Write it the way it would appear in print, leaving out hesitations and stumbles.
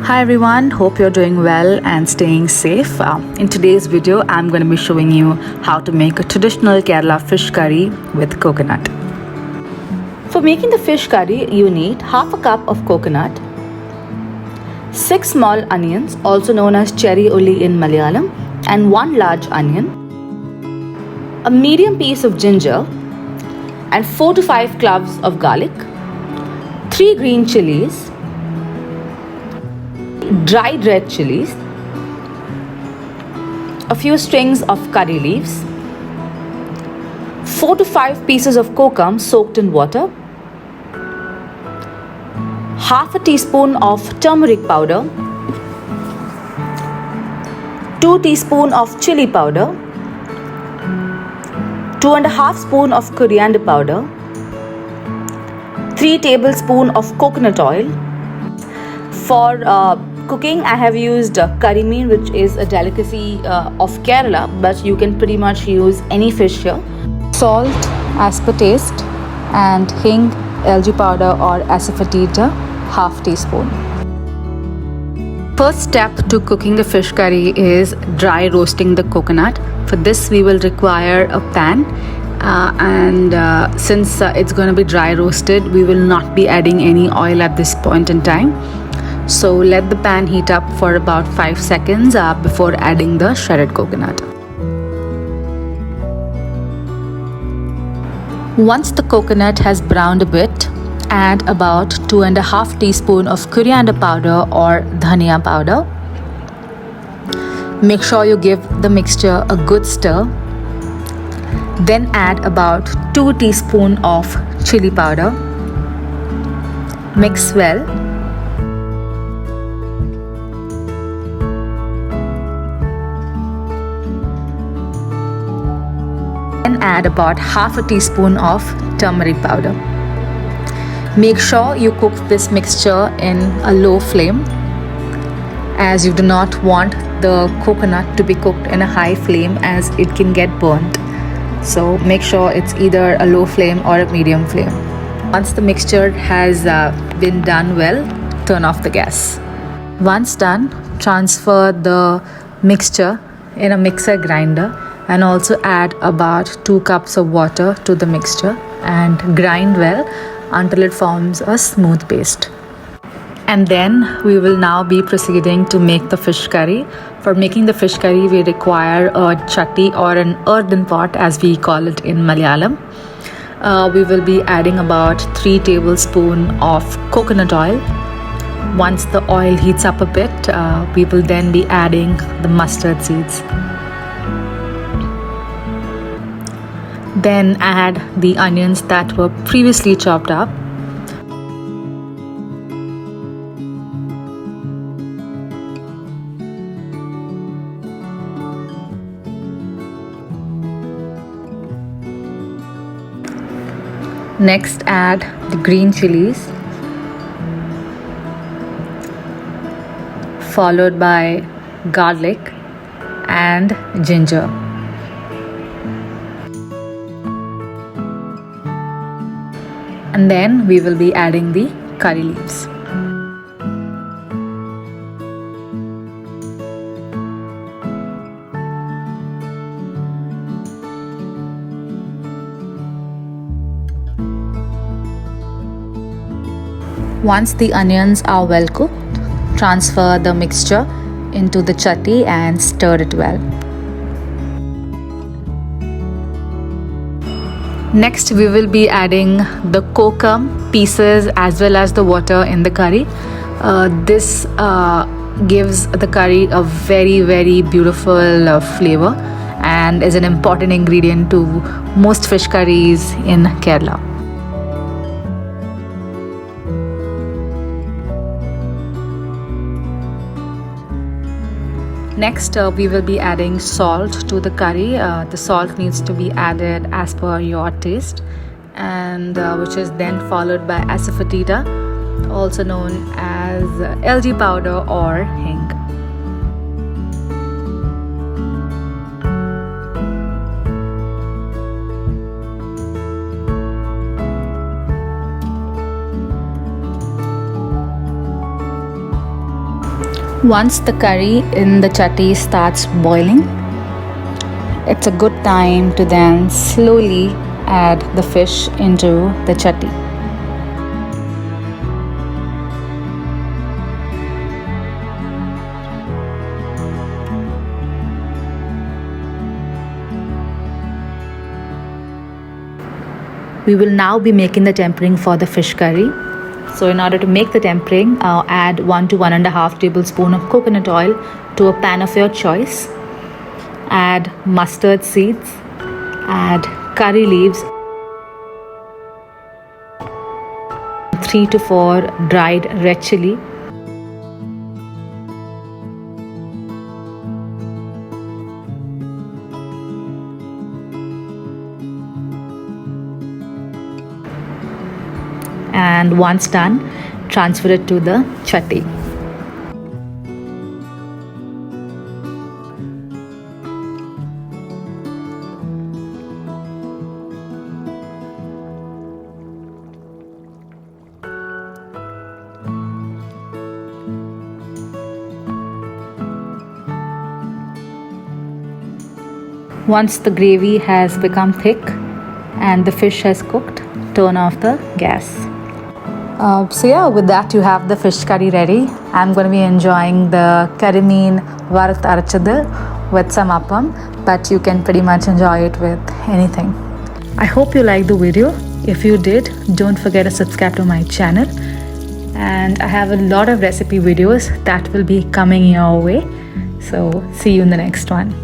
Hi everyone, hope you're doing well and staying safe. In today's video, I'm going to be showing you how to make a traditional Kerala fish curry with coconut. For making the fish curry, you need half a cup of coconut, 6 small onions, also known as cherry ulli in Malayalam, and 1 large onion, a medium piece of ginger, and 4 to 5 cloves of garlic, 3 green chilies, dried red chilies, a few strings of curry leaves, 4 to 5 pieces of kokum soaked in water, half a teaspoon of turmeric powder, 2 teaspoons of chili powder, 2.5 spoons of coriander powder, 3 tablespoons of coconut oil. For cooking, I have used Karimeen, which is a delicacy of Kerala, but you can pretty much use any fish here. Salt as per taste, and hing, algae powder or asafoetida, half teaspoon. First step to cooking the fish curry is dry roasting the coconut. For this we will require a pan since it's going to be dry roasted, we will not be adding any oil at this point in time. So let the pan heat up for about 5 seconds before adding the shredded coconut. Once the coconut has browned a bit, add about 2.5 teaspoons of coriander powder or dhania powder. Make sure you give the mixture a good stir. Then add about 2 teaspoons of chili powder. Mix well. Then add about half a teaspoon of turmeric powder. Make sure you cook this mixture in a low flame, as you do not want the coconut to be cooked in a high flame as it can get burnt. So make sure it's either a low flame or a medium flame. Once the mixture has been done well, turn off the gas. Once done, transfer the mixture in a mixer grinder and also add about 2 cups of water to the mixture and grind well until it forms a smooth paste. And then we will now be proceeding to make the fish curry. For making the fish curry, we require a chatti or an earthen pot, as we call it in Malayalam. We will be adding about 3 tablespoons of coconut oil. Once the oil heats up a bit, we will then be adding the mustard seeds. Then add the onions that were previously chopped up. Next add the green chilies, followed by garlic and ginger. And then we will be adding the curry leaves. Once the onions are well cooked, transfer the mixture into the chatti and stir it well. Next, we will be adding the kokum pieces as well as the water in the curry. This gives the curry a very beautiful flavor and is an important ingredient to most fish curries in Kerala. Next, we will be adding salt to the curry. The salt needs to be added as per your taste, and which is then followed by asafoetida, also known as algae powder or hing. Once the curry in the chatti starts boiling, it's a good time to then slowly add the fish into the chatti. We will now be making the tempering for the fish curry. So in order to make the tempering, I'll add 1 to 1.5 tablespoon of coconut oil to a pan of your choice. Add mustard seeds, add curry leaves, 3 to 4 dried red chili, and once done, transfer it to the chatti. Once the gravy has become thick and the fish has cooked, turn off the gas. So yeah, with that you have the fish curry ready. I'm going to be enjoying the Karimeen Varutharacha with some appam, but you can pretty much enjoy it with anything. I hope you liked the video. If you did, don't forget to subscribe to my channel. And I have a lot of recipe videos that will be coming your way. So see you in the next one.